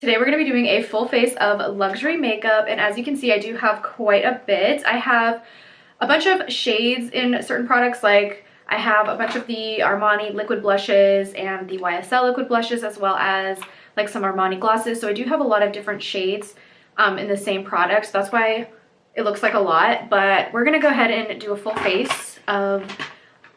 Today we're going to be doing a full face of luxury makeup, and as you can see I do have quite a bit. I have a bunch of shades in certain products, like I have a bunch of the Armani liquid blushes and the YSL liquid blushes, as well as like some Armani glosses. So I do have a lot of different shades in the same product, so that's why it looks like a lot. But we're going to go ahead and do a full face of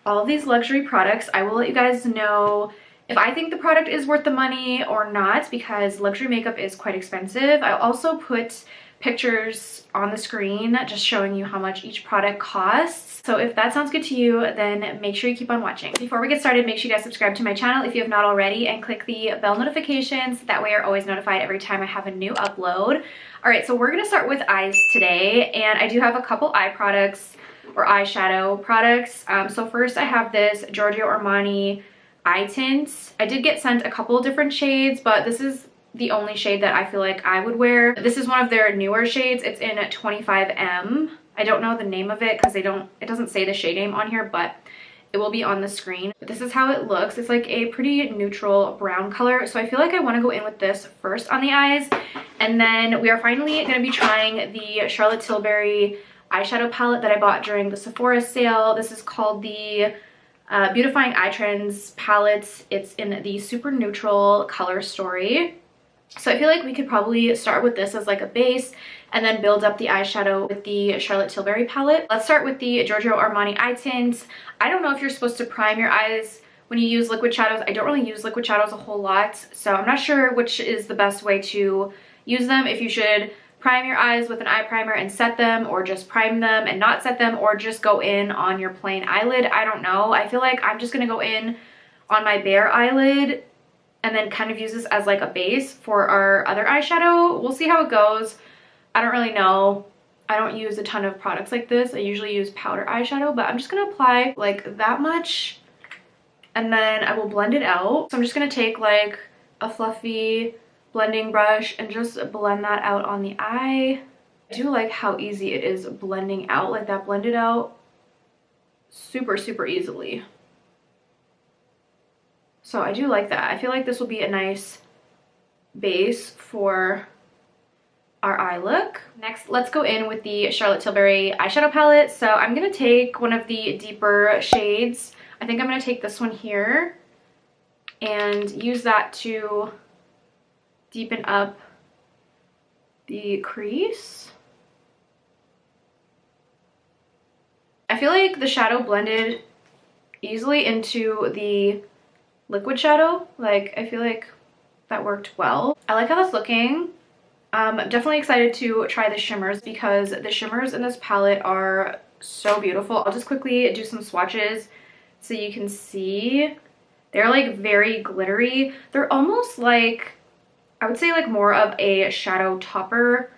all of these luxury products. I will let you guys know if I think the product is worth the money or not, because luxury makeup is quite expensive. I'll also put pictures on the screen just showing you how much each product costs. So if that sounds good to you, then make sure you keep on watching. Before we get started, make sure you guys subscribe to my channel if you have not already, and click the bell notifications. That way you're always notified every time I have a new upload. All right, so we're gonna start with eyes today, and I do have a couple eye products or eyeshadow products. So first I have this Giorgio Armani eye tint. I did get sent a couple of different shades, but this is the only shade that I feel like I would wear. This is one of their newer shades. It's in 25M. I don't know the name of it because it doesn't say the shade name on here, but it will be on the screen. But this is how it looks. It's like a pretty neutral brown color. So I feel like I want to go in with this first on the eyes. And then we are finally going to be trying the Charlotte Tilbury eyeshadow palette that I bought during the Sephora sale. This is called the Beautifying Eye Trends palette. It's in the super neutral color story. So I feel like we could probably start with this as like a base and then build up the eyeshadow with the Charlotte Tilbury palette. Let's start with the Giorgio Armani eye tint. I don't know if you're supposed to prime your eyes when you use liquid shadows. I don't really use liquid shadows a whole lot, so I'm not sure which is the best way to use them. If you should prime your eyes with an eye primer and set them, or just prime them and not set them, or just go in on your plain eyelid. I don't know. I feel like I'm just gonna go in on my bare eyelid and then kind of use this as like a base for our other eyeshadow. We'll see how it goes. I don't really know. I don't use a ton of products like this. I usually use powder eyeshadow, but I'm just gonna apply like that much and then I will blend it out. So I'm just gonna take like a fluffy blending brush and just blend that out on the eye. I do like how easy it is blending out. Like that blended out super easily. So I do like that. I feel like this will be a nice base for our eye look. Next, let's go in with the Charlotte Tilbury eyeshadow palette. So I'm gonna take one of the deeper shades. I think I'm gonna take this one here and use that to deepen up the crease. I feel like the shadow blended easily into the liquid shadow. Like, I feel like that worked well. I like how that's looking. I'm definitely excited to try the shimmers because the shimmers in this palette are so beautiful. I'll just quickly do some swatches so you can see. They're like very glittery. They're almost like, I would say like more of a shadow topper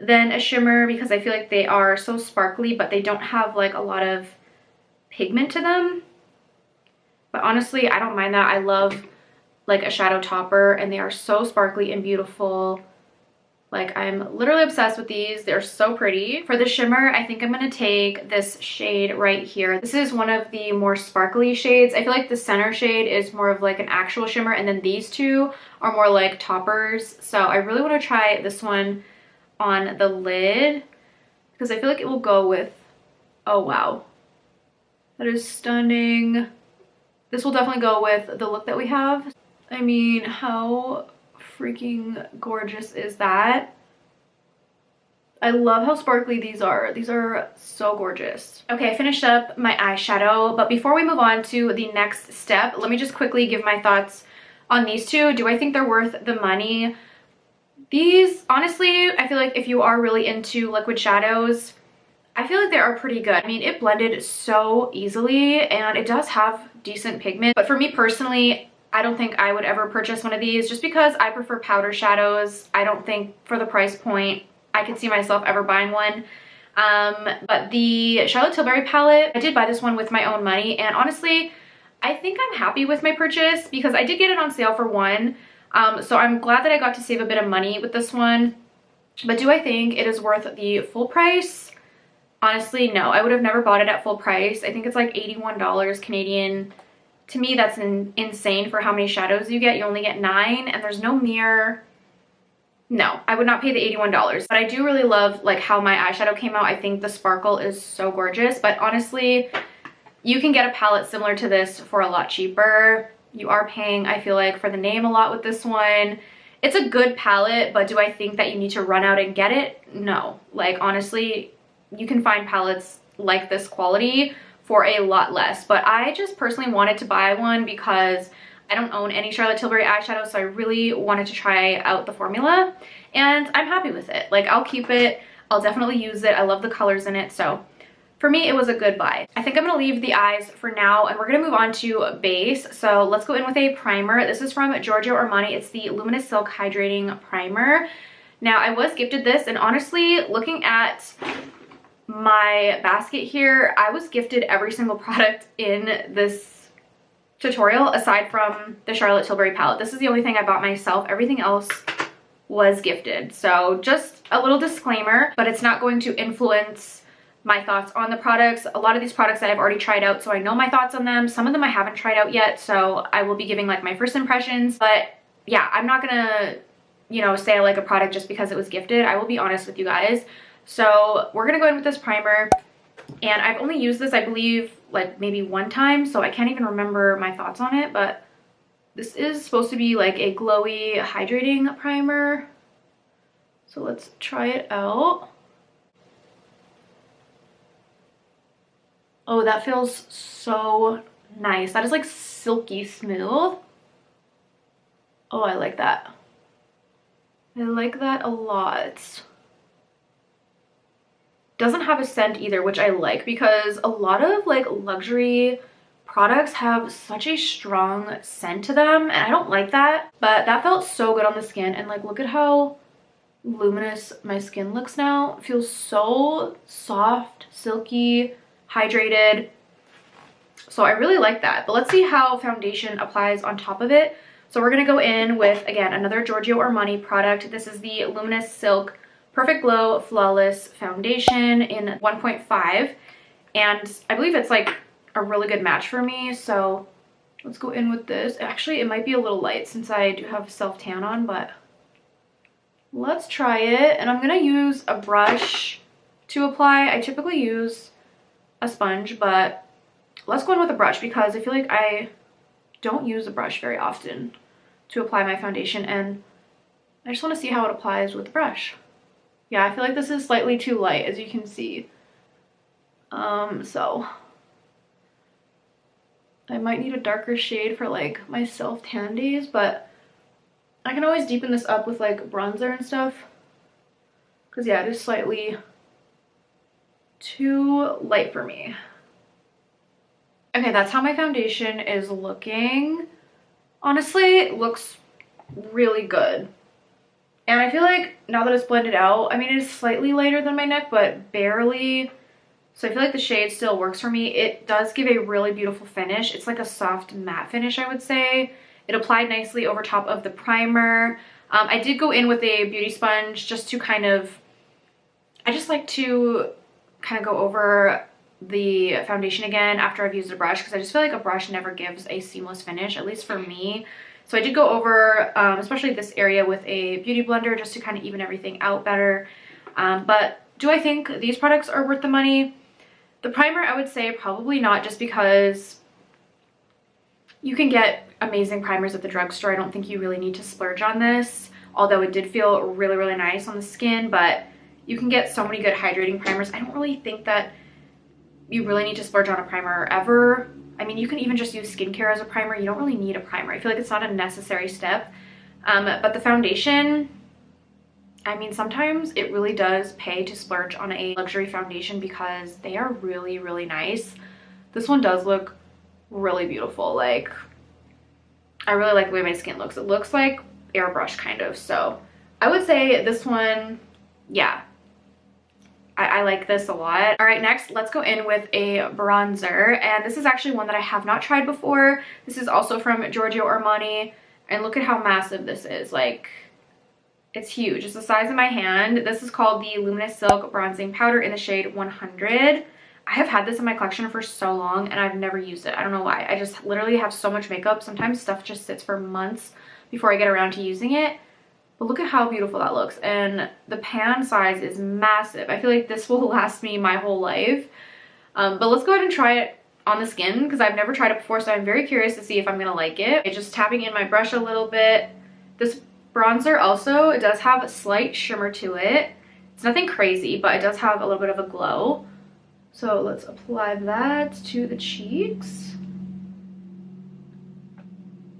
than a shimmer, because I feel like they are so sparkly, but they don't have like a lot of pigment to them. But honestly, I don't mind that. I love like a shadow topper, and they are so sparkly and beautiful. Like, I'm literally obsessed with these. They're so pretty. For the shimmer, I think I'm going to take this shade right here. This is one of the more sparkly shades. I feel like the center shade is more of like an actual shimmer, and then these two are more like toppers. So I really want to try this one on the lid because I feel like it will go with, oh wow, that is stunning. This will definitely go with the look that we have. I mean, how freaking gorgeous is that? I love how sparkly these are. These are so gorgeous. Okay, I finished up my eyeshadow, but before we move on to the next step, let me just quickly give my thoughts on these two. Do I think they're worth the money? These, honestly, I feel like if you are really into liquid shadows, I feel like they are pretty good. I mean, it blended so easily and it does have decent pigment, but for me personally, I don't think I would ever purchase one of these just because I prefer powder shadows. I don't think for the price point I could see myself ever buying one. But the Charlotte Tilbury palette, I did buy this one with my own money, and honestly, I think I'm happy with my purchase because I did get it on sale for one. So I'm glad that I got to save a bit of money with this one. But do I think it is worth the full price? Honestly, no. I would have never bought it at full price. I think it's like $81 Canadian. To me, that's insane for how many shadows you get. You only get 9, and there's no mirror. No, I would not pay the $81. But I do really love like how my eyeshadow came out. I think the sparkle is so gorgeous. But honestly, you can get a palette similar to this for a lot cheaper. You are paying, I feel like, for the name a lot with this one. It's a good palette, but do I think that you need to run out and get it? No. Like, honestly, you can find palettes like this quality for a lot less. But I just personally wanted to buy one because I don't own any Charlotte Tilbury eyeshadow, so I really wanted to try out the formula, and I'm happy with it. Like, I'll keep it. I'll definitely use it. I love the colors in it, so for me, it was a good buy. I think I'm gonna leave the eyes for now, and we're gonna move on to base. So let's go in with a primer. This is from Giorgio Armani. It's the Luminous Silk Hydrating Primer. Now, I was gifted this, and honestly, looking at my basket here, I was gifted every single product in this tutorial aside from the Charlotte Tilbury palette. This is the only thing I bought myself. Everything else was gifted. So just a little disclaimer, but it's not going to influence my thoughts on the products. A lot of these products I've already tried out, so I know my thoughts on them. Some of them I haven't tried out yet, so I will be giving like my first impressions. But yeah, I'm not gonna, you know, say I like a product just because it was gifted. I will be honest with you guys. So we're gonna go in with this primer, and I've only used this, I believe, like maybe one time, so I can't even remember my thoughts on it, but this is supposed to be like a glowy hydrating primer. So let's try it out. Oh, that feels so nice. That is like silky smooth. Oh, I like that. I like that a lot. Doesn't have a scent either, which I like, because a lot of like luxury products have such a strong scent to them, and I don't like that. But that felt so good on the skin, and like look at how luminous my skin looks now. It feels so soft, silky, hydrated. So I really like that. But let's see how foundation applies on top of it. So we're gonna go in with, again, another Giorgio Armani product. This is the Luminous Silk Perfect Glow Flawless Foundation in 1.5, and I believe it's like a really good match for me. So let's go in with this. Actually, it might be a little light since I do have self tan on, but let's try it. And I'm gonna use a brush to apply. I typically use a sponge, but let's go in with a brush because I feel like I don't use a brush very often to apply my foundation, and I just want to see how it applies with the brush. Yeah, I feel like this is slightly too light, as you can see. So I might need a darker shade for like my self tan days, but I can always deepen this up with like bronzer and stuff. Cause yeah, it is slightly too light for me. Okay, that's how my foundation is looking. Honestly, it looks really good. And I feel like now that it's blended out, I mean, it is slightly lighter than my neck, but barely. So I feel like the shade still works for me. It does give a really beautiful finish. It's like a soft matte finish, I would say. It applied nicely over top of the primer. I did go in with a beauty sponge just to kind of, I just like to kind of go over the foundation again after I've used a brush, because I just feel like a brush never gives a seamless finish, at least for me. So I did go over, especially this area, with a beauty blender just to kind of even everything out better. But do I think these products are worth the money? The primer, I would say probably not, just because you can get amazing primers at the drugstore. I don't think you really need to splurge on this, although it did feel really, really nice on the skin. But you can get so many good hydrating primers. I don't really think that you really need to splurge on a primer ever. I mean, you can even just use skincare as a primer. You don't really need a primer. I feel like it's not a necessary step. But the foundation, I mean, sometimes it really does pay to splurge on a luxury foundation because they are really, really nice. This one does look really beautiful. Like, I really like the way my skin looks. It looks like airbrush kind of. So I would say this one, yeah, I like this a lot. All right, next, let's go in with a bronzer. And this is actually one that I have not tried before. This is also from Giorgio Armani. And look at how massive this is. Like, it's huge. It's the size of my hand. This is called the Luminous Silk Bronzing Powder in the shade 100. I have had this in my collection for so long and I've never used it. I don't know why. I just literally have so much makeup. Sometimes stuff just sits for months before I get around to using it. But look at how beautiful that looks. And the pan size is massive. I feel like this will last me my whole life. But let's go ahead and try it on the skin because I've never tried it before. So I'm very curious to see if I'm going to like it. I'm just tapping in my brush a little bit. This bronzer also, it does have a slight shimmer to it. It's nothing crazy, but it does have a little bit of a glow. So let's apply that to the cheeks.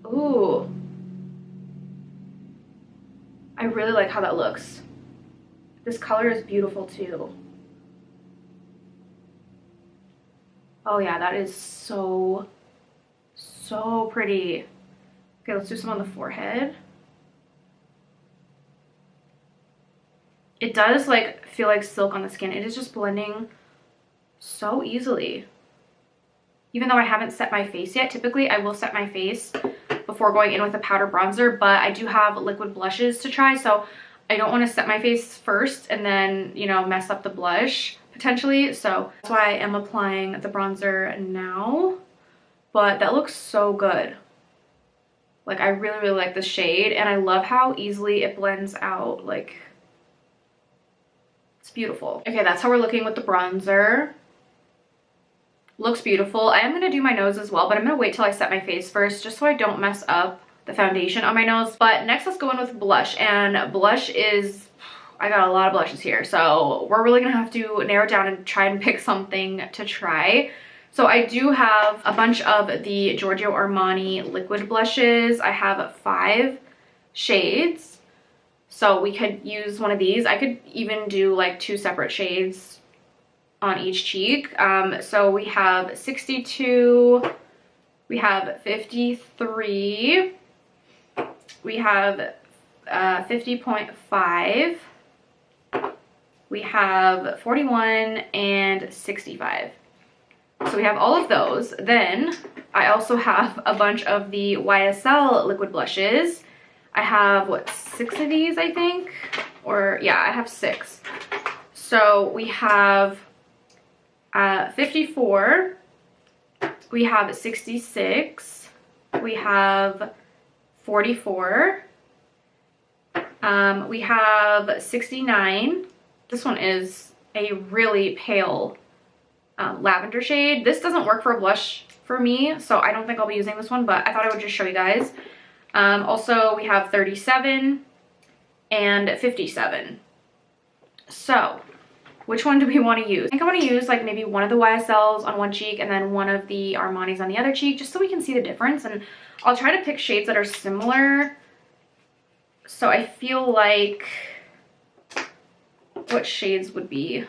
Ooh. I really like how that looks. This color is beautiful too. Oh yeah, that is so pretty. Okay, let's do some on the forehead. It does like feel like silk on the skin. It is just blending so easily. Even though I haven't set my face yet, typically I will set my face before going in with a powder bronzer, but I do have liquid blushes to try, so I don't want to set my face first and then, you know, mess up the blush potentially. So that's why I am applying the bronzer now. But that looks so good. Like, I really like the shade, and I love how easily it blends out. Like, it's beautiful. Okay, that's how we're looking with the bronzer. Looks beautiful. I am going to do my nose as well, but I'm going to wait till I set my face first just so I don't mess up the foundation on my nose. But next, let's go in with blush. And blush is, I got a lot of blushes here, so we're really going to have to narrow it down and try and pick something to try. So I do have a bunch of the Giorgio Armani liquid blushes. I have 5 shades. So we could use one of these. I could even do like 2 separate shades on each cheek. So we have 62, we have 53, we have 50.5, we have 41, and 65. So we have all of those. Then I also have a bunch of the YSL liquid blushes. I have, what, 6 of these, I think? Or, yeah, I have 6. So we have 54, we have 66, we have 44, we have 69. This one is a really pale lavender shade. This doesn't work for a blush for me, so I don't think I'll be using this one, but I thought I would just show you guys. Also, we have 37 and 57. So which one do we want to use? I think I want to use like maybe one of the YSLs on one cheek and then one of the Armani's on the other cheek, just so we can see the difference. And I'll try to pick shades that are similar. So I feel like, what shades would be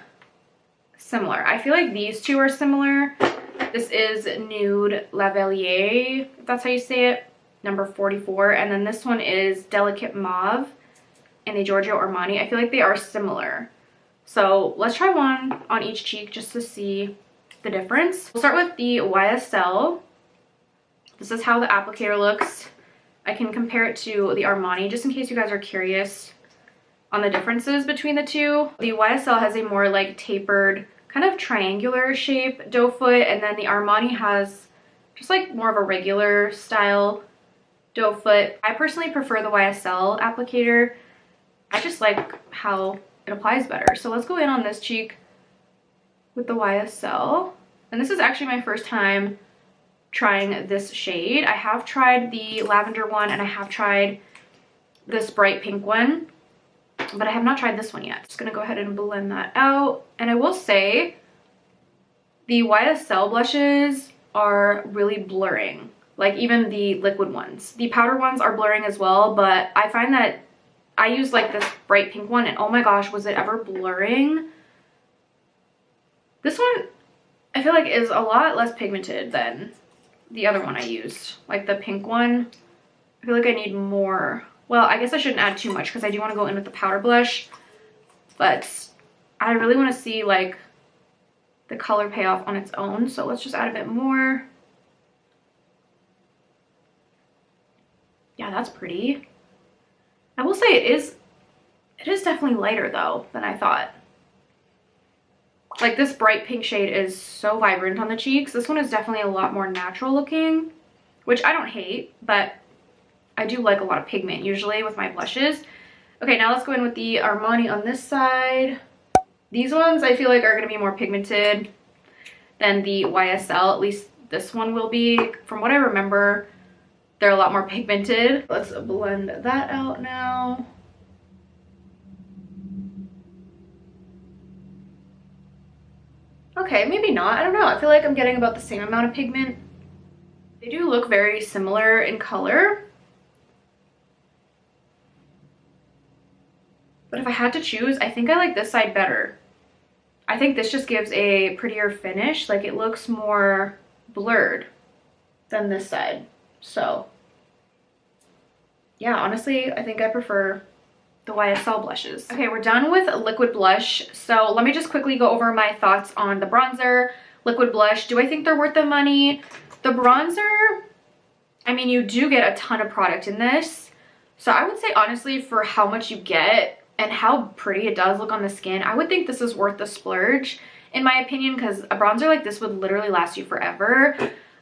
similar? I feel like these two are similar. This is Nude Lavalier, if that's how you say it, number 44. And then this one is Delicate Mauve in the Giorgio Armani. I feel like they are similar. So let's try one on each cheek just to see the difference. We'll start with the YSL. This is how the applicator looks. I can compare it to the Armani just in case you guys are curious on the differences between the two. The YSL has a more like tapered kind of triangular shape doe foot, and then the Armani has just like more of a regular style doe foot. I personally prefer the YSL applicator. I just like how it applies better. So let's go in on this cheek with the YSL. And this is actually my first time trying this shade. I have tried the lavender one and I have tried this bright pink one, but I have not tried this one yet. Just gonna go ahead and blend that out. And I will say the YSL blushes are really blurring, like even the liquid ones. The powder ones are blurring as well, but I find that I use like this bright pink one and oh my gosh, was it ever blurring. This one I feel like is a lot less pigmented than the other one I used, like the pink one. I feel like I need more. Well, I guess I shouldn't add too much because I do want to go in with the powder blush, but I really want to see like the color payoff on its own. So let's just add a bit more. Yeah, that's pretty. I will say it is definitely lighter though than I thought. Like this bright pink shade is so vibrant on the cheeks. This one is definitely a lot more natural looking, which I don't hate, but I do like a lot of pigment usually with my blushes. Okay, now let's go in with the Armani on this side. These ones I feel like are going to be more pigmented than the YSL. At least this one will be. From what I remember, they're a lot more pigmented. Let's blend that out now. Okay, maybe not. I don't know. I feel like I'm getting about the same amount of pigment. They do look very similar in color. But if I had to choose, I think I like this side better. I think this just gives a prettier finish. Like, it looks more blurred than this side. So, yeah, honestly, I think I prefer the YSL blushes. Okay, we're done with liquid blush. So let me just quickly go over my thoughts on the bronzer, liquid blush. Do I think they're worth the money? The bronzer, I mean, you do get a ton of product in this. So I would say, honestly, for how much you get and how pretty it does look on the skin, I would think this is worth the splurge, in my opinion, because a bronzer like this would literally last you forever.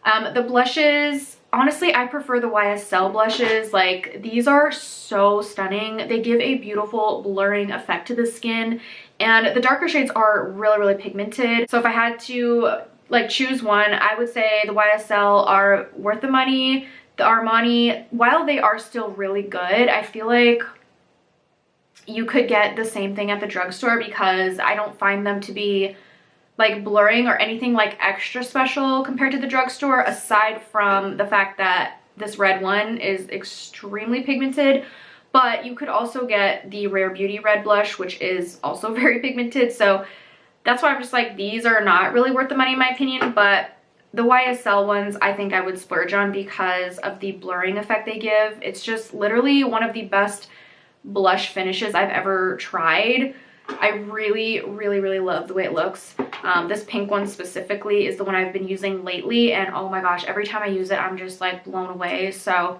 The blushes, honestly, I prefer the YSL blushes. Like, these are so stunning. They give a beautiful blurring effect to the skin, and the darker shades are really, really pigmented. So if I had to like choose one, I would say the YSL are worth the money. The Armani, while they are still really good, I feel like you could get the same thing at the drugstore, because I don't find them to be like blurring or anything like extra special compared to the drugstore, aside from the fact that this red one is extremely pigmented. But you could also get the Rare Beauty red blush, which is also very pigmented. So that's why I'm just like, these are not really worth the money in my opinion. But the YSL ones, I think I would splurge on because of the blurring effect they give. It's just literally one of the best blush finishes I've ever tried. I really, really, really love the way it looks. This pink one specifically is the one I've been using lately, and oh my gosh, every time I use it, I'm just like blown away. So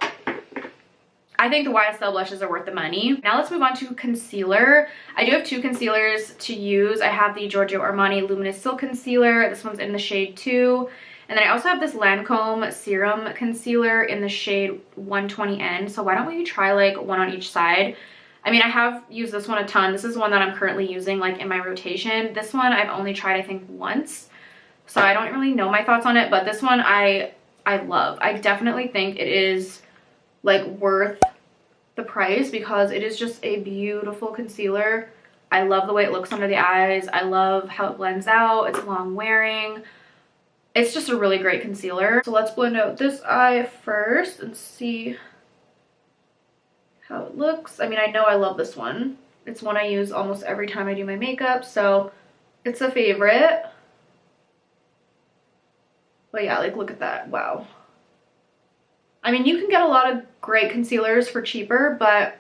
I think the YSL blushes are worth the money. Now let's move on to concealer. I do have two concealers to use. I have the Giorgio Armani Luminous Silk Concealer. This one's in the shade 2. And then I also have this Lancome Serum Concealer in the shade 120N. So why don't we try like one on each side? I mean, I have used this one a ton. This is one that I'm currently using like in my rotation. This one I've only tried, I think, once. So I don't really know my thoughts on it. But this one I love. I definitely think it is like worth the price because it is just a beautiful concealer. I love the way it looks under the eyes. I love how it blends out. It's long wearing. It's just a really great concealer. So let's blend out this eye first and see how it looks. I mean, I know I love this one. It's one I use almost every time I do my makeup, so it's a favorite. But yeah, like, look at that. Wow. I mean, you can get a lot of great concealers for cheaper, but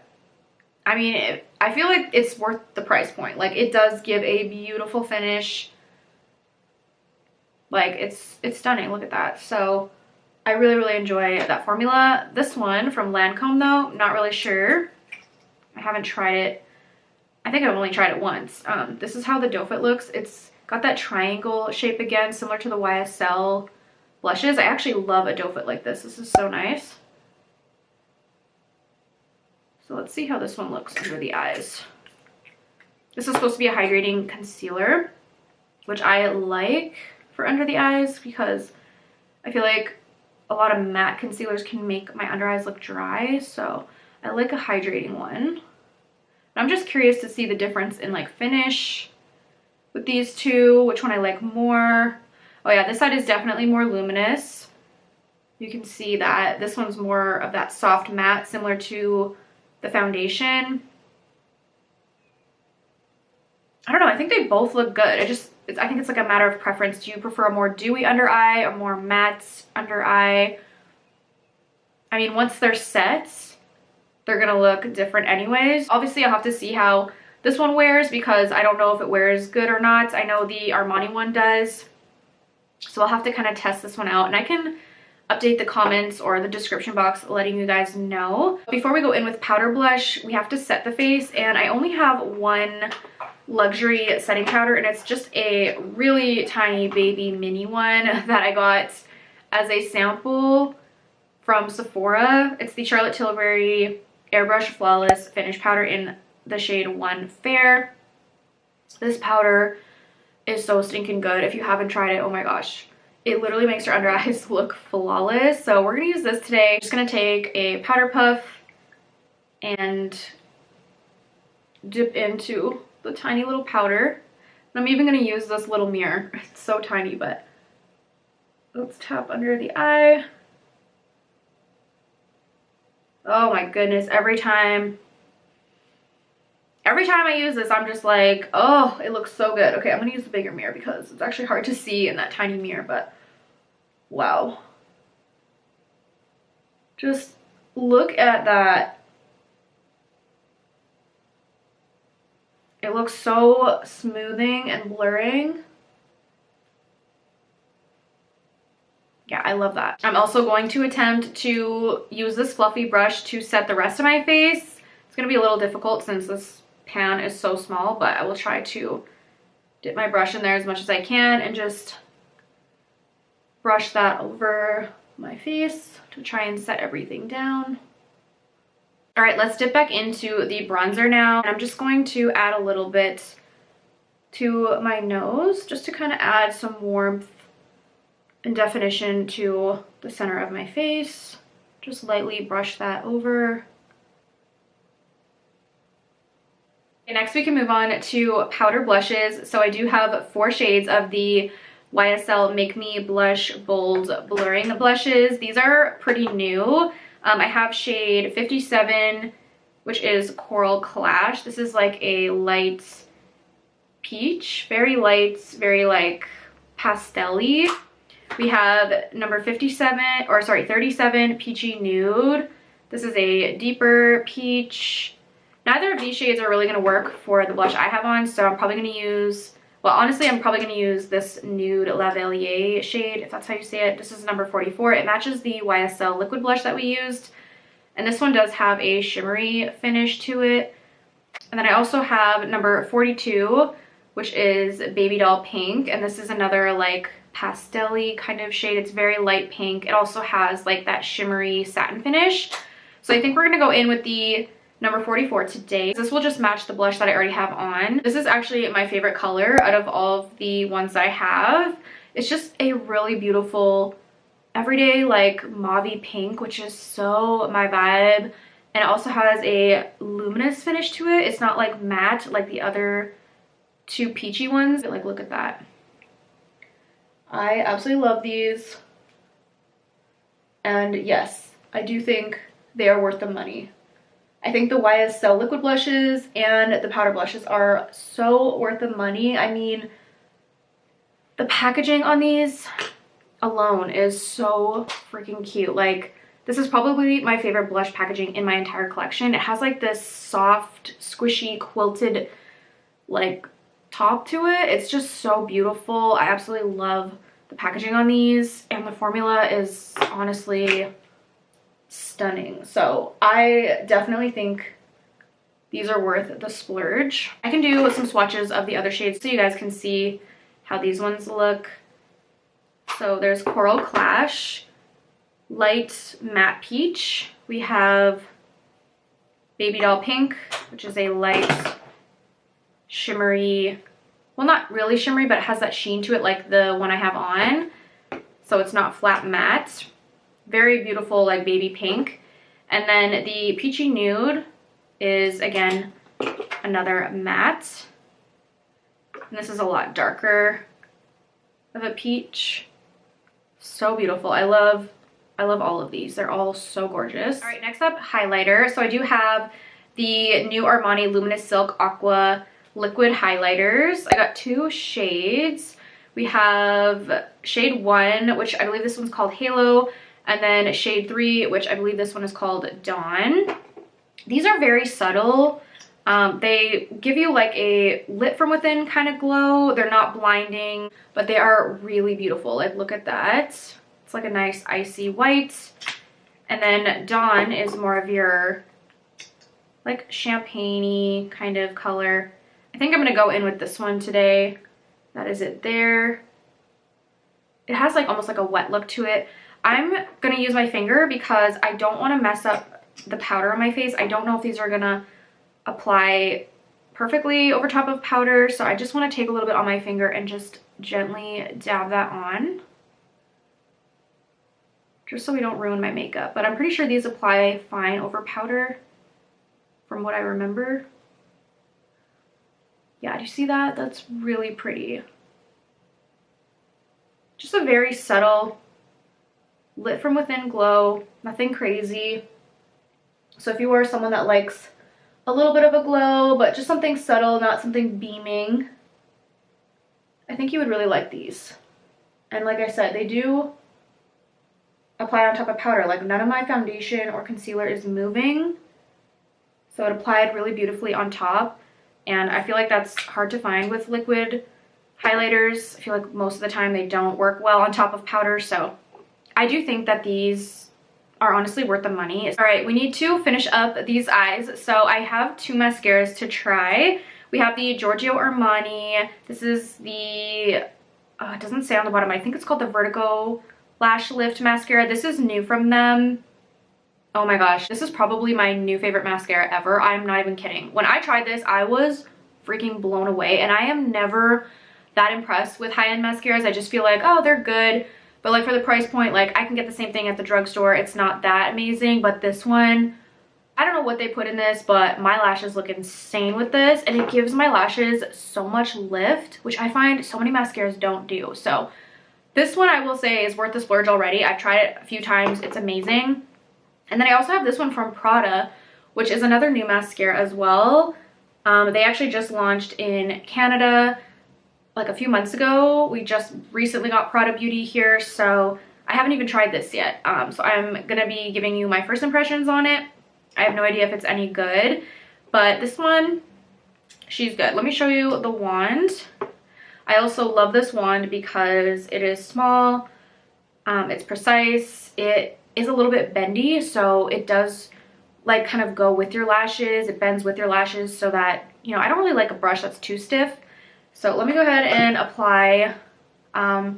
I mean, I feel like it's worth the price point. Like, it does give a beautiful finish. Like, it's stunning. Look at that. So I really, really enjoy that formula. This one from Lancome, though, not really sure. I haven't tried it. I think I've only tried it once. This is how the doe foot looks. It's got that triangle shape again, similar to the YSL blushes. I actually love a doe foot like this. This is so nice. So let's see how this one looks under the eyes. This is supposed to be a hydrating concealer, which I like for under the eyes because I feel like a lot of matte concealers can make my under eyes look dry. So I like a hydrating one. I'm just curious to see the difference in like finish with these two, which one I like more. Oh yeah, this side is definitely more luminous. You can see that this one's more of that soft matte, similar to the foundation. I don't know, I think they both look good. I think it's like a matter of preference. Do you prefer a more dewy under eye or more matte under eye? I mean, once they're set, they're gonna look different anyways. Obviously, I'll have to see how this one wears because I don't know if it wears good or not. I know the Armani one does. So I'll have to kind of test this one out, and I can update the comments or the description box letting you guys know. Before we go in with powder blush, we have to set the face, and I only have one luxury setting powder, and it's just a really tiny baby mini one that I got as a sample from Sephora. It's the Charlotte Tilbury Airbrush Flawless Finish Powder in the shade One Fair. This powder is so stinking good. If you haven't tried it, oh my gosh. It literally makes your under eyes look flawless. So we're gonna use this today. I'm just gonna take a powder puff and dip into the tiny little powder. And I'm even gonna use this little mirror. It's so tiny, but let's tap under the eye. Oh my goodness, every time I use this, I'm just like, oh, it looks so good. Okay, I'm gonna use the bigger mirror because it's actually hard to see in that tiny mirror, but wow. Just look at that. It looks so smoothing and blurring. Yeah, I love that. I'm also going to attempt to use this fluffy brush to set the rest of my face. It's gonna be a little difficult since this pan is so small, but I will try to dip my brush in there as much as I can and just brush that over my face to try and set everything down. All right, let's dip back into the bronzer now. And I'm just going to add a little bit to my nose just to kind of add some warmth and definition to the center of my face. Just lightly brush that over. Okay, next we can move on to powder blushes. So I do have 4 shades of the YSL Make Me Blush Bold Blurring Blushes. These are pretty new. I have shade 57, which is Coral Clash. This is like a light peach, very light, very like pastel-y. We have number 37, Peachy Nude. This is a deeper peach. Neither of these shades are really going to work for the blush I have on, so I'm probably going to use, well, honestly, I'm probably going to use this Nude Lavalier shade, if that's how you say it. This is number 44. It matches the YSL liquid blush that we used, and this one does have a shimmery finish to it. And then I also have number 42, which is Baby Doll Pink, and this is another like pastel-y kind of shade. It's very light pink. It also has like that shimmery satin finish. So I think we're gonna go in with the number 44 today. This will just match the blush that I already have on. This is actually my favorite color out of all of the ones that I have. It's just a really beautiful everyday like mauvey pink, which is so my vibe. And it also has a luminous finish to it. It's not like matte like the other 2 peachy ones. Like, look at that. I absolutely love these. And yes, I do think they are worth the money. I think the YSL liquid blushes and the powder blushes are so worth the money. I mean, the packaging on these alone is so freaking cute. Like, this is probably my favorite blush packaging in my entire collection. It has like this soft, squishy, quilted like top to it. It's just so beautiful. I absolutely love the packaging on these, and the formula is honestly stunning. So I definitely think these are worth the splurge. I can do some swatches of the other shades so you guys can see how these ones look. So there's Coral Clash, Light Matte Peach. We have Baby Doll Pink, which is a light shimmery, well, not really shimmery, but it has that sheen to it like the one I have on. So it's not flat matte. Very beautiful like baby pink. And then the Peachy Nude is again another matte. And this is a lot darker of a peach. So beautiful. I love all of these. They're all so gorgeous. All right, next up, highlighter. So I do have the new Armani Luminous Silk Aqua liquid highlighters. I got 2 shades. We have shade 1, which I believe this one's called Halo, and then shade 3, which I believe this one is called Dawn. These are very subtle. They give you like a lit from within kind of glow. They're not blinding, but they are really beautiful. Like, look at that. It's like a nice icy white. And then Dawn is more of your like champagne-y kind of color. I think I'm gonna go in with this one today. That is it there. It has like almost like a wet look to it. I'm gonna use my finger because I don't want to mess up the powder on my face. I don't know if these are gonna apply perfectly over top of powder. So I just want to take a little bit on my finger and just gently dab that on, just so we don't ruin my makeup. But I'm pretty sure these apply fine over powder from what I remember. Yeah, do you see that? That's really pretty. Just a very subtle, lit from within glow, nothing crazy. So if you are someone that likes a little bit of a glow, but just something subtle, not something beaming, I think you would really like these. And like I said, they do apply on top of powder. Like none of my foundation or concealer is moving. So it applied really beautifully on top. And I feel like that's hard to find with liquid highlighters. I feel like most of the time they don't work well on top of powder. So I do think that these are honestly worth the money. All right, we need to finish up these eyes. So I have two mascaras to try. We have the Giorgio Armani. This is the, it doesn't say on the bottom. I think it's called the Vertigo Lash Lift Mascara. This is new from them. Oh my gosh, this is probably my new favorite mascara ever. I'm not even kidding. When I tried this, I was freaking blown away, and I am never that impressed with high-end mascaras. I just feel like, oh, they're good, but like for the price point, like I can get the same thing at the drugstore. It's not that amazing, but this one, I don't know what they put in this, but my lashes look insane with this, and it gives my lashes so much lift, which I find so many mascaras don't do. So this one I will say is worth the splurge already. I've tried it a few times. It's amazing. And then I also have this one from Prada, which is another new mascara as well. They actually just launched in Canada like a few months ago. We just recently got Prada Beauty here, so I haven't even tried this yet. So I'm gonna be giving you my first impressions on it. I have no idea if it's any good, but this one, she's good. Let me show you the wand. I also love this wand because it is small, it's precise, it is a little bit bendy, so it does like kind of go with your lashes. It bends with your lashes so that, you know, I don't really like a brush that's too stiff. So let me go ahead and apply,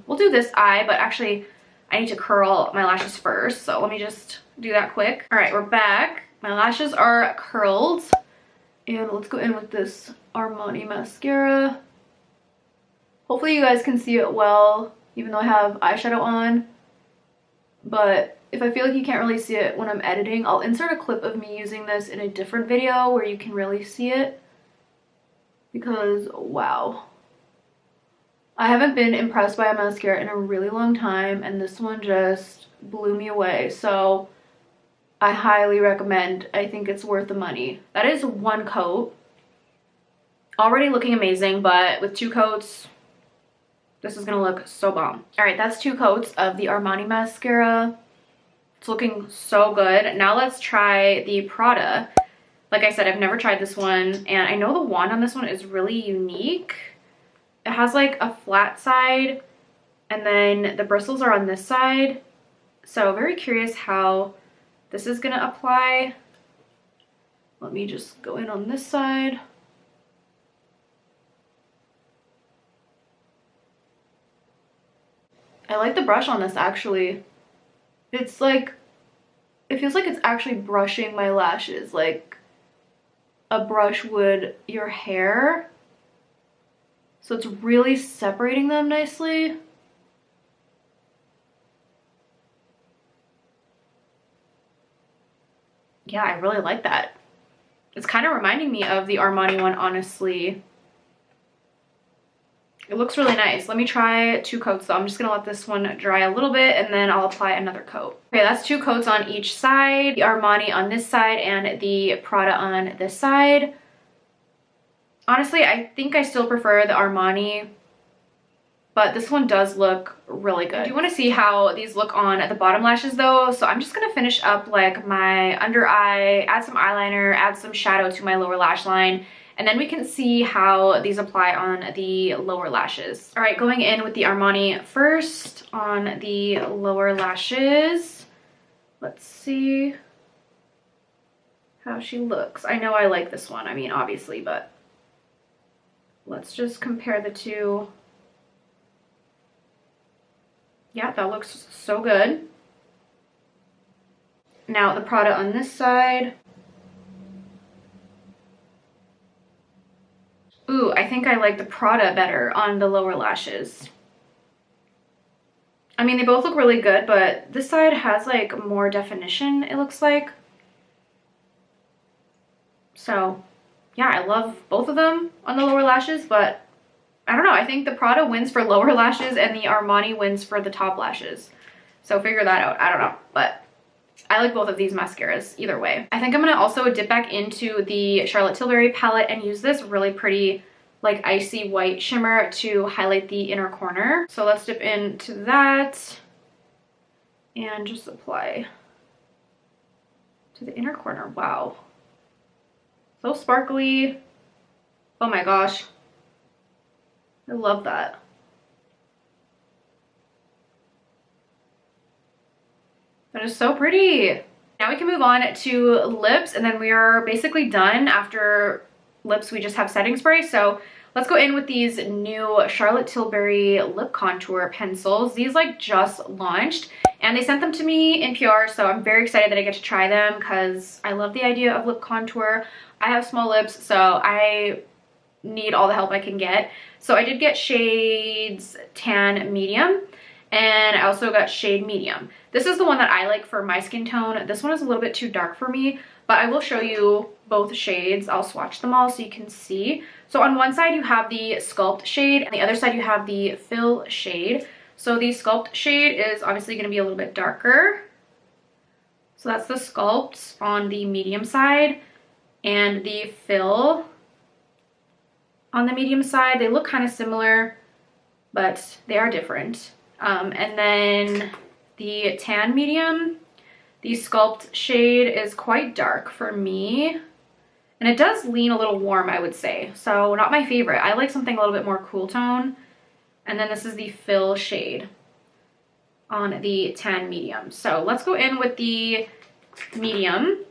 we'll do this eye, but actually I need to curl my lashes first, so let me just do that quick. All right, we're back. My lashes are curled, and let's go in with this Armani mascara. Hopefully you guys can see it well, even though I have eyeshadow on, but if I feel like you can't really see it when I'm editing, I'll insert a clip of me using this in a different video where you can really see it, because wow. I haven't been impressed by a mascara in a really long time, and this one just blew me away. So I highly recommend. I think it's worth the money. That is one coat. Already looking amazing, but with two coats, this is gonna look so bomb. All right, that's two coats of the Armani mascara. It's looking so good. Now let's try the Prada. Like I said, I've never tried this one, and I know the wand on this one is really unique. It has like a flat side, and then the bristles are on this side. So very curious how this is gonna apply. Let me just go in on this side. I like the brush on this actually. It's like, it feels like it's actually brushing my lashes like a brush would your hair. So it's really separating them nicely. Yeah, I really like that. It's kind of reminding me of the Armani one, honestly. It looks really nice. Let me try two coats though. I'm just gonna let this one dry a little bit, and then I'll apply another coat. Okay, that's two coats on each side. The Armani on this side and the Prada on this side. Honestly, I think I still prefer the Armani, but this one does look really good. I do want to see how these look on the bottom lashes though, so I'm just gonna finish up like my under eye, add some eyeliner, add some shadow to my lower lash line, and then we can see how these apply on the lower lashes. All right, going in with the Armani first on the lower lashes. Let's see how she looks. I know I like this one, I mean, obviously, but let's just compare the two. Yeah, that looks so good. Now the Prada on this side. Ooh, I think I like the Prada better on the lower lashes. I mean, they both look really good, but this side has like more definition, it looks like. So yeah, I love both of them on the lower lashes, but I don't know. I think the Prada wins for lower lashes and the Armani wins for the top lashes. So figure that out. I don't know, but I like both of these mascaras either way. I think I'm gonna also dip back into the Charlotte Tilbury palette and use this really pretty like icy white shimmer to highlight the inner corner. So let's dip into that and just apply to the inner corner. Wow. So sparkly. Oh my gosh. I love that. That is so pretty. Now we can move on to lips, and then we are basically done. After lips, we just have setting spray. So let's go in with these new Charlotte Tilbury lip contour pencils. These like just launched and they sent them to me in PR, so I'm very excited that I get to try them because I love the idea of lip contour. I have small lips, so I need all the help I can get. So I did get shades tan medium, and I also got shade medium. This is the one that I like for my skin tone. This one is a little bit too dark for me, but I will show you both shades. I'll swatch them all so you can see. So on one side you have the Sculpt shade, and the other side you have the Fill shade. So the Sculpt shade is obviously going to be a little bit darker. So that's the Sculpt on the medium side, and the Fill on the medium side. They look kind of similar, but they are different. And then the tan medium, the Sculpt shade is quite dark for me. And it does lean a little warm, I would say. So not my favorite. I like something a little bit more cool tone. And then this is the Fill shade on the tan medium. So let's go in with the medium. I'm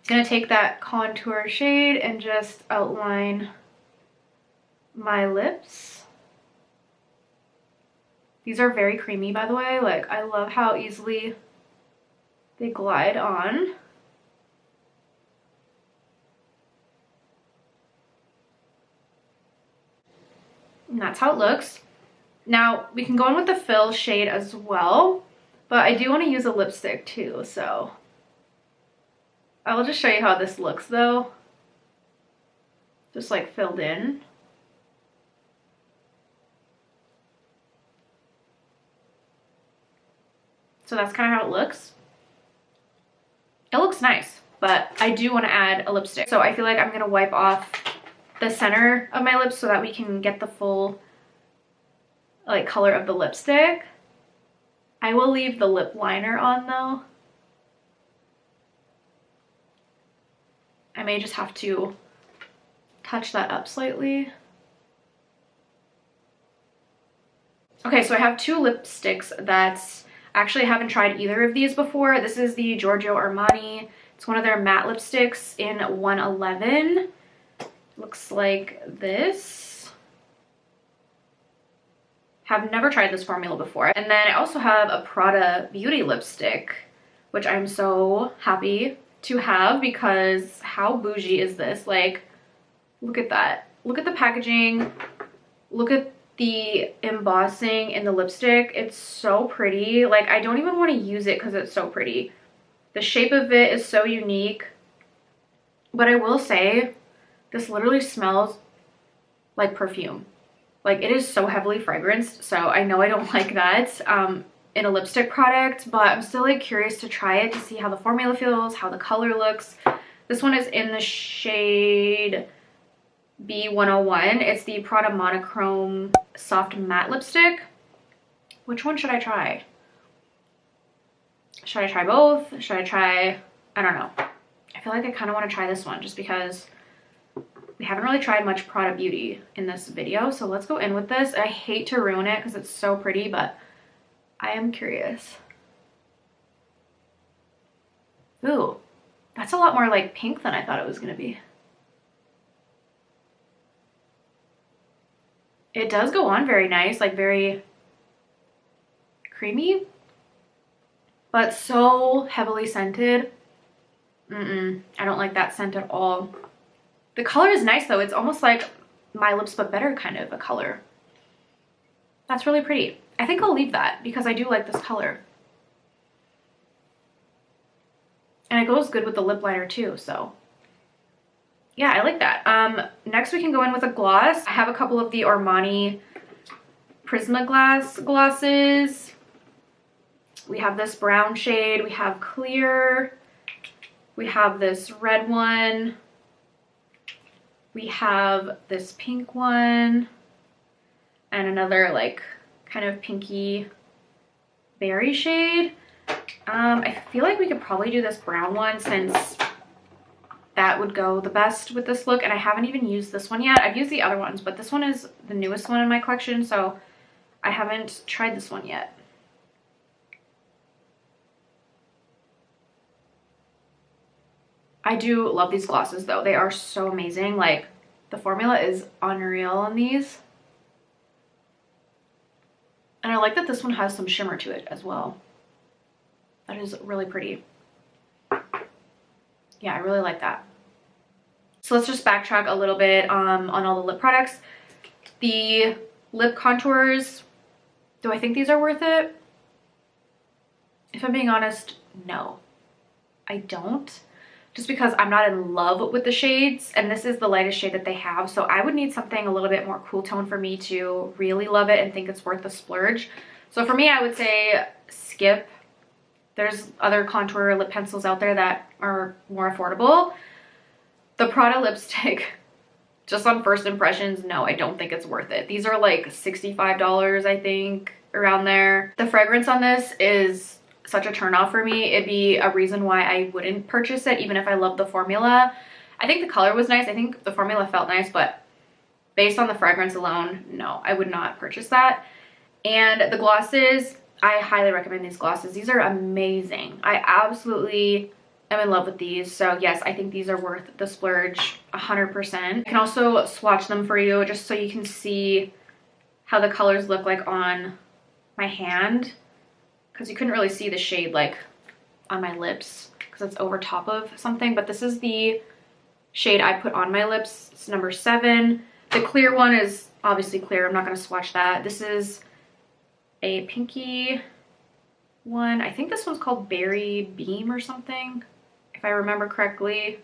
gonna take that contour shade and just outline my lips. These are very creamy, by the way. Like, I love how easily they glide on. And that's how it looks. Now, we can go in with the Fill shade as well, but I do want to use a lipstick too, so I will just show you how this looks though. Just like filled in. So that's kind of how it looks. It looks nice, but I do want to add a lipstick. So I feel like I'm going to wipe off the center of my lips so that we can get the full like color of the lipstick. I will leave the lip liner on though. I may just have to touch that up slightly. Okay, so I have two lipsticks that actually I haven't tried either of these before. This is the Giorgio Armani. It's one of their matte lipsticks in 111. Looks like this. Have never tried this formula before. And then I also have a Prada Beauty lipstick, which I'm so happy to have because how bougie is this? Like, look at that. Look at the packaging. Look at the embossing in the lipstick. It's so pretty. Like, I don't even want to use it because it's so pretty. The shape of it is so unique. But I will say, this literally smells like perfume. Like, it is so heavily fragranced, so I know I don't like that in a lipstick product, but I'm still like curious to try it to see how the formula feels, how the color looks. This one is in the shade B101. It's the Prada Monochrome Soft Matte Lipstick. Which one should I try? Should I try both? Should I try, I don't know. I feel like I kind of want to try this one just because we haven't really tried much Prada Beauty in this video. So let's go in with this. I hate to ruin it because it's so pretty, but I am curious. Ooh, that's a lot more like pink than I thought it was going to be. It does go on very nice, like very creamy, but so heavily scented. I don't like that scent at all. The color is nice though. It's almost like My Lips But Better kind of a color. That's really pretty. I think I'll leave that because I do like this color. And it goes good with the lip liner too, so yeah, I like that. Next we can go in with a gloss. I have a couple of the Armani Prismaglass glosses. We have this brown shade, we have clear, we have this red one, we have this pink one, and another like kind of pinky berry shade. I feel like we could probably do this brown one since that would go the best with this look, and I haven't even used this one yet. I've used the other ones, but this one is the newest one in my collection, so I haven't tried this one yet. I do love these glosses though. They are so amazing. Like, the formula is unreal on these. And I like that this one has some shimmer to it as well. That is really pretty. Yeah, I really like that. So let's just backtrack a little bit on all the lip products. The lip contours, do I think these are worth it? If I'm being honest, no, I don't. Just because I'm not in love with the shades, and this is the lightest shade that they have, so I would need something a little bit more cool tone for me to really love it and think it's worth the splurge. So for me, I would say skip. There's other contour lip pencils out there that are more affordable. The Prada lipstick, just on first impressions, no, I don't think it's worth it. These are like $65, I think, around there. The fragrance on this is such a turnoff for me. It'd be a reason why I wouldn't purchase it, even if I love the formula. I think the color was nice. I think the formula felt nice, but based on the fragrance alone, no, I would not purchase that. And the glosses, I highly recommend these glosses. These are amazing. I absolutely am in love with these. So yes, I think these are worth the splurge 100%. I can also swatch them for you just so you can see how the colors look like on my hand, because you couldn't really see the shade like on my lips because it's over top of something. But this is the shade I put on my lips. It's number 7. The clear one is obviously clear. I'm not going to swatch that. This is a pinky one. I think this one's called Berry Beam or something, if I remember correctly.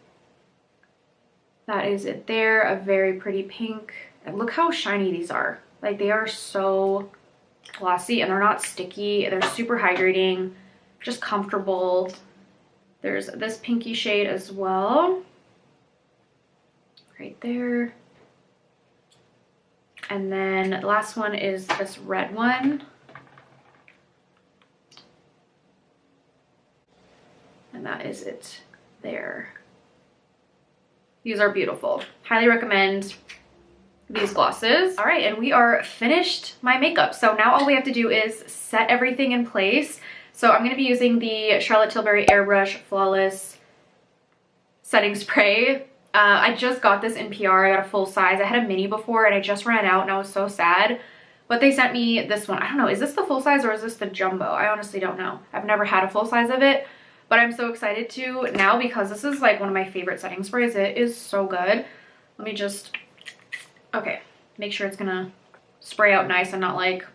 That is it there. A very pretty pink. And look how shiny these are. Like, they are so glossy and they're not sticky. They're super hydrating, just comfortable. There's this pinky shade as well, right there. And then the last one is this red one. And that is it there. These are beautiful. Highly recommend these glosses. All right, and we are finished my makeup. So now all we have to do is set everything in place. So I'm going to be using the Charlotte Tilbury Airbrush Flawless Setting Spray. I just got this in PR. I got a full size. I had a mini before and I just ran out and I was so sad. But they sent me this one. I don't know, is this the full size or is this the jumbo? I honestly don't know. I've never had a full size of it, but I'm so excited to now because this is like one of my favorite setting sprays. It is so good. Let me just, okay, make sure it's gonna spray out nice and not like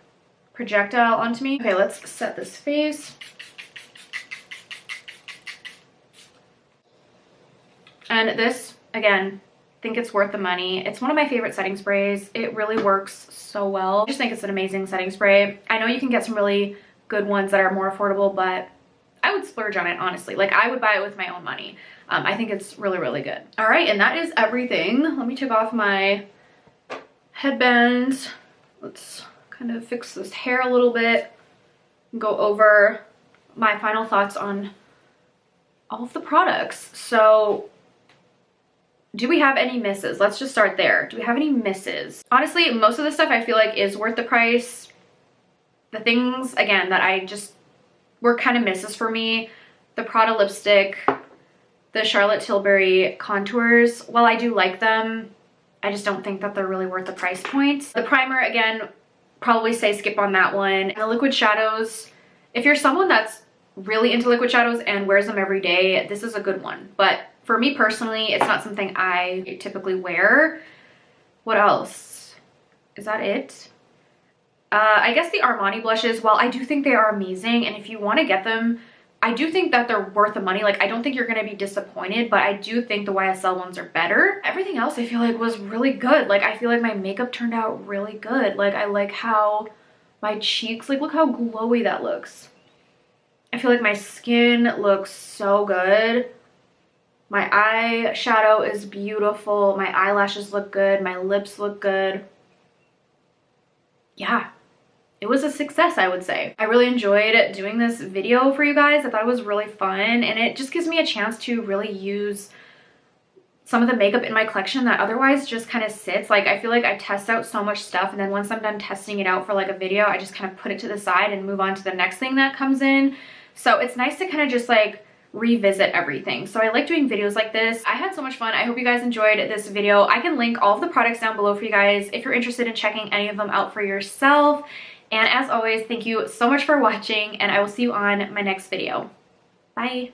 projectile onto me. Okay, let's set this face. And this, again, I think it's worth the money. It's one of my favorite setting sprays. It really works so well. I just think it's an amazing setting spray. I know you can get some really good ones that are more affordable, but I would splurge on it, honestly. Like, I would buy it with my own money. I think it's really, really good. All right, and that is everything. Let me take off my headband. Let's kind of fix this hair a little bit and go over my final thoughts on all of the products. So, do we have any misses? Let's just start there. Do we have any misses? Honestly, most of the stuff I feel like is worth the price. The things, again, that I just were kind of misses for me, the Prada lipstick, the Charlotte Tilbury contours, while I do like them, I just don't think that they're really worth the price point. The primer, again, probably say skip on that one. And the liquid shadows, if you're someone that's really into liquid shadows and wears them every day, this is a good one. But for me personally, it's not something I typically wear. What else? Is that it? I guess the Armani blushes, while I do think they are amazing, and if you want to get them, I do think that they're worth the money. Like, I don't think you're going to be disappointed, but I do think the YSL ones are better. Everything else I feel like was really good. Like, I feel like my makeup turned out really good. Like, I like how my cheeks, like, look how glowy that looks. I feel like my skin looks so good. My eyeshadow is beautiful. My eyelashes look good. My lips look good. Yeah, it was a success, I would say. I really enjoyed doing this video for you guys. I thought it was really fun, and it just gives me a chance to really use some of the makeup in my collection that otherwise just kind of sits. Like, I feel like I test out so much stuff, and then once I'm done testing it out for like a video, I just kind of put it to the side and move on to the next thing that comes in. So it's nice to kind of just like revisit everything. So I like doing videos like this. I had so much fun. I hope you guys enjoyed this video. I can link all of the products down below for you guys if you're interested in checking any of them out for yourself. And as always, thank you so much for watching, and I will see you on my next video. Bye.